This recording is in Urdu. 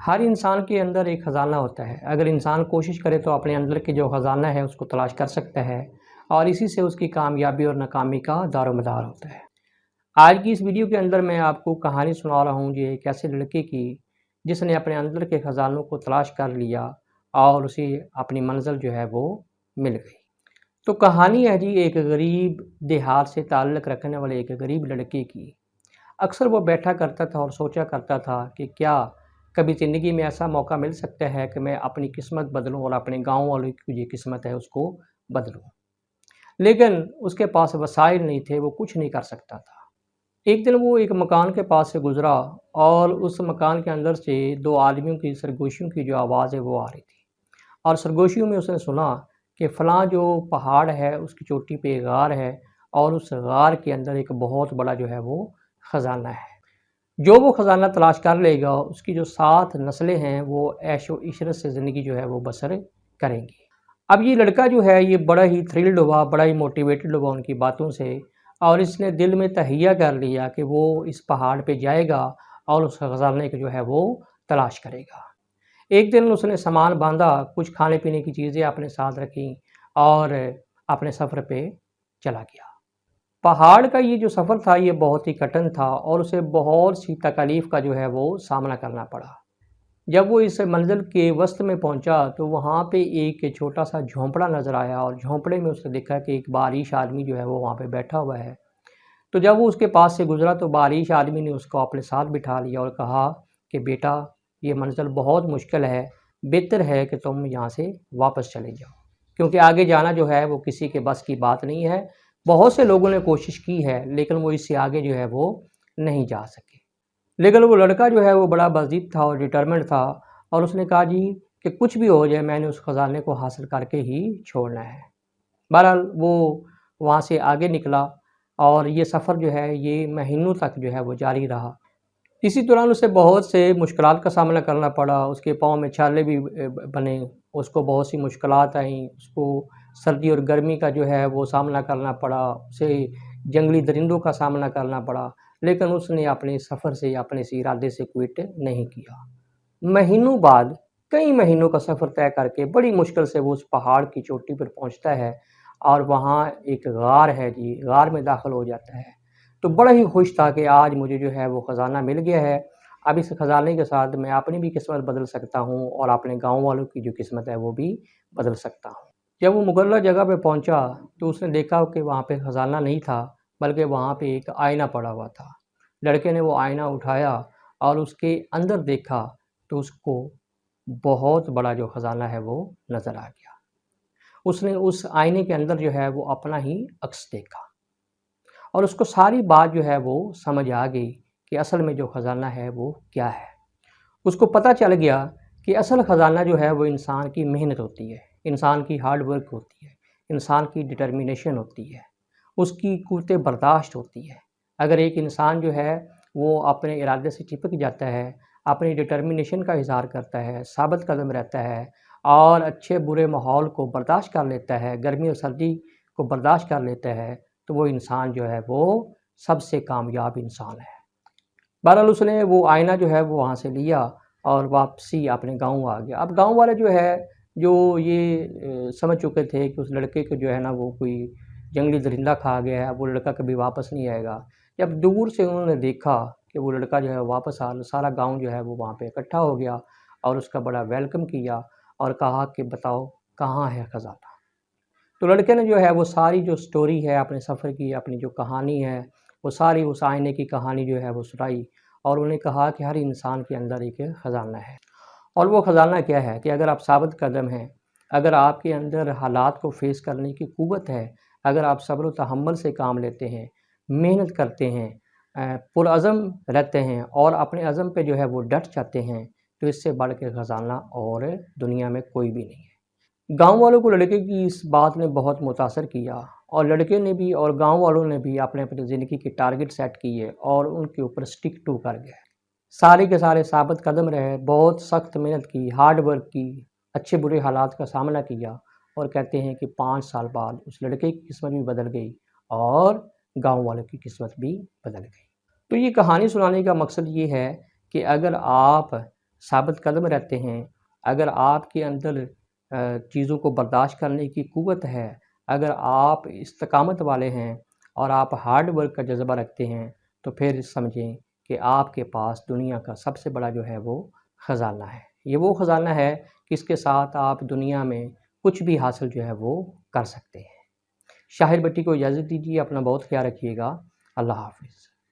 ہر انسان کے اندر ایک خزانہ ہوتا ہے۔ اگر انسان کوشش کرے تو اپنے اندر کے جو خزانہ ہے اس کو تلاش کر سکتا ہے، اور اسی سے اس کی کامیابی اور ناکامی کا دار و مدار ہوتا ہے۔ آج کی اس ویڈیو کے اندر میں آپ کو کہانی سنا رہا ہوں جو ایک ایسے لڑکے کی جس نے اپنے اندر کے خزانوں کو تلاش کر لیا اور اسے اپنی منزل جو ہے وہ مل گئی۔ تو کہانی ہے جی ایک غریب دیہات سے تعلق رکھنے والے ایک غریب لڑکے کی۔ اکثر وہ بیٹھا کرتا تھا اور سوچا کرتا تھا کہ کیا کبھی زندگی میں ایسا موقع مل سکتا ہے کہ میں اپنی قسمت بدلوں اور اپنے گاؤں والوں کی جو قسمت ہے اس کو بدلوں، لیکن اس کے پاس وسائل نہیں تھے، وہ کچھ نہیں کر سکتا تھا۔ ایک دن وہ ایک مکان کے پاس سے گزرا اور اس مکان کے اندر سے دو آدمیوں کی سرگوشیوں کی جو آواز ہے وہ آ رہی تھی، اور سرگوشیوں میں اس نے سنا کہ فلاں جو پہاڑ ہے اس کی چوٹی پہ ایک غار ہے، اور اس غار کے اندر ایک بہت بڑا جو ہے وہ خزانہ ہے۔ جو وہ خزانہ تلاش کر لے گا اس کی جو 7 نسلیں ہیں وہ عیش و عشرت سے زندگی جو ہے وہ بسر کریں گی۔ اب یہ لڑکا جو ہے یہ بڑا ہی تھرلڈ ہوا، بڑا ہی موٹیویٹڈ ہوا ان کی باتوں سے، اور اس نے دل میں تہیہ کر لیا کہ وہ اس پہاڑ پہ جائے گا اور اس خزانے کو جو ہے وہ تلاش کرے گا۔ ایک دن اس نے سامان باندھا، کچھ کھانے پینے کی چیزیں اپنے ساتھ رکھیں اور اپنے سفر پہ چلا گیا۔ پہاڑ کا یہ جو سفر تھا یہ بہت ہی کٹھن تھا اور اسے بہت سی تکالیف کا جو ہے وہ سامنا کرنا پڑا۔ جب وہ اس منزل کے وسط میں پہنچا تو وہاں پہ ایک چھوٹا سا جھونپڑا نظر آیا، اور جھونپڑے میں اس نے دیکھا کہ ایک باریش آدمی جو ہے وہ وہاں پہ بیٹھا ہوا ہے۔ تو جب وہ اس کے پاس سے گزرا تو باریش آدمی نے اس کو اپنے ساتھ بٹھا لیا اور کہا کہ بیٹا یہ منزل بہت مشکل ہے، بہتر ہے کہ تم یہاں سے واپس چلے جاؤ، کیونکہ آگے جانا جو ہے وہ کسی کے بس کی بات نہیں ہے۔ بہت سے لوگوں نے کوشش کی ہے لیکن وہ اس سے آگے جو ہے وہ نہیں جا سکے۔ لیکن وہ لڑکا جو ہے وہ بڑا بضد تھا اور ڈٹرمنٹ تھا، اور اس نے کہا جی کہ کچھ بھی ہو جائے میں نے اس خزانے کو حاصل کر کے ہی چھوڑنا ہے۔ بہرحال وہ وہاں سے آگے نکلا اور یہ سفر جو ہے یہ مہینوں تک جو ہے وہ جاری رہا۔ اسی دوران اسے بہت سے مشکلات کا سامنا کرنا پڑا، اس کے پاؤں میں چھالے بھی بنے، اس کو بہت سی مشکلات آئیں، اس کو سردی اور گرمی کا جو ہے وہ سامنا کرنا پڑا، اسے جنگلی درندوں کا سامنا کرنا پڑا، لیکن اس نے اپنے سفر سے اپنے اس ارادے سے کوئٹ نہیں کیا۔ مہینوں بعد، کئی مہینوں کا سفر طے کر کے بڑی مشکل سے وہ اس پہاڑ کی چوٹی پر پہنچتا ہے، اور وہاں ایک غار ہے جی، غار میں داخل ہو جاتا ہے۔ تو بڑا ہی خوش تھا کہ آج مجھے جو ہے وہ خزانہ مل گیا ہے، اب اس خزانے کے ساتھ میں اپنی بھی قسمت بدل سکتا ہوں اور اپنے گاؤں والوں کی جو قسمت ہے وہ بھی بدل سکتا ہوں۔ جب وہ مقررہ جگہ پہ پہنچا تو اس نے دیکھا کہ وہاں پہ خزانہ نہیں تھا، بلکہ وہاں پہ ایک آئینہ پڑا ہوا تھا۔ لڑکے نے وہ آئینہ اٹھایا اور اس کے اندر دیکھا تو اس کو بہت بڑا جو خزانہ ہے وہ نظر آ گیا۔ اس نے اس آئینے کے اندر جو ہے وہ اپنا ہی عکس دیکھا، اور اس کو ساری بات جو ہے وہ سمجھ آ گئی کہ اصل میں جو خزانہ ہے وہ کیا ہے۔ اس کو پتہ چل گیا کہ اصل خزانہ جو ہے وہ انسان کی محنت ہوتی ہے، انسان کی ہارڈ ورک ہوتی ہے، انسان کی ڈٹرمینیشن ہوتی ہے، اس کی قوت برداشت ہوتی ہے۔ اگر ایک انسان جو ہے وہ اپنے ارادے سے چپک جاتا ہے، اپنی ڈٹرمینیشن کا اظہار کرتا ہے، ثابت قدم رہتا ہے اور اچھے برے ماحول کو برداشت کر لیتا ہے، گرمی اور سردی کو برداشت کر لیتا ہے، تو وہ انسان جو ہے وہ سب سے کامیاب انسان ہے۔ بہرحال اس نے وہ آئینہ جو ہے وہ وہاں سے لیا اور واپسی اپنے گاؤں آ گیا۔ اب گاؤں والے جو ہے جو یہ سمجھ چکے تھے کہ اس لڑکے کو جو ہے نا وہ کوئی جنگلی درندہ کھا گیا ہے، وہ لڑکا کبھی واپس نہیں آئے گا۔ جب دور سے انہوں نے دیکھا کہ وہ لڑکا جو ہے واپس سارا گاؤں جو ہے وہ وہاں پہ اکٹھا ہو گیا اور اس کا بڑا ویلکم کیا اور کہا کہ بتاؤ کہاں ہے خزانہ۔ تو لڑکے نے جو ہے وہ ساری جو سٹوری ہے اپنے سفر کی، اپنی جو کہانی ہے وہ ساری اس آئینے کی کہانی جو ہے وہ سنائی، اور انہوں نے کہا کہ ہر انسان کے اندر ایک خزانہ ہے، اور وہ خزانہ کیا ہے کہ اگر آپ ثابت قدم ہیں، اگر آپ کے اندر حالات کو فیس کرنے کی قوت ہے، اگر آپ صبر و تحمل سے کام لیتے ہیں، محنت کرتے ہیں، پرعزم رہتے ہیں اور اپنے عزم پہ جو ہے وہ ڈٹ جاتے ہیں، تو اس سے بڑھ کے خزانہ اور دنیا میں کوئی بھی نہیں ہے۔ گاؤں والوں کو لڑکے کی اس بات نے بہت متاثر کیا، اور لڑکے نے بھی اور گاؤں والوں نے بھی اپنے زندگی کے ٹارگٹ سیٹ کیے اور ان کے اوپر سٹک ٹو کر گئے۔ سارے کے سارے ثابت قدم رہے، بہت سخت محنت کی، ہارڈ ورک کی، اچھے برے حالات کا سامنا کیا، اور کہتے ہیں کہ 5 سال بعد اس لڑکے کی قسمت بھی بدل گئی اور گاؤں والوں کی قسمت بھی بدل گئی۔ تو یہ کہانی سنانے کا مقصد یہ ہے کہ اگر آپ ثابت قدم رہتے ہیں، اگر آپ کے اندر چیزوں کو برداشت کرنے کی قوت ہے، اگر آپ استقامت والے ہیں اور آپ ہارڈ ورک کا جذبہ رکھتے ہیں، تو پھر سمجھیں کہ آپ کے پاس دنیا کا سب سے بڑا جو ہے وہ خزانہ ہے۔ یہ وہ خزانہ ہے کہ اس کے ساتھ آپ دنیا میں کچھ بھی حاصل جو ہے وہ کر سکتے ہیں۔ شاہر بٹی کو اجازت دیجیے، اپنا بہت خیال رکھیے گا۔ اللہ حافظ۔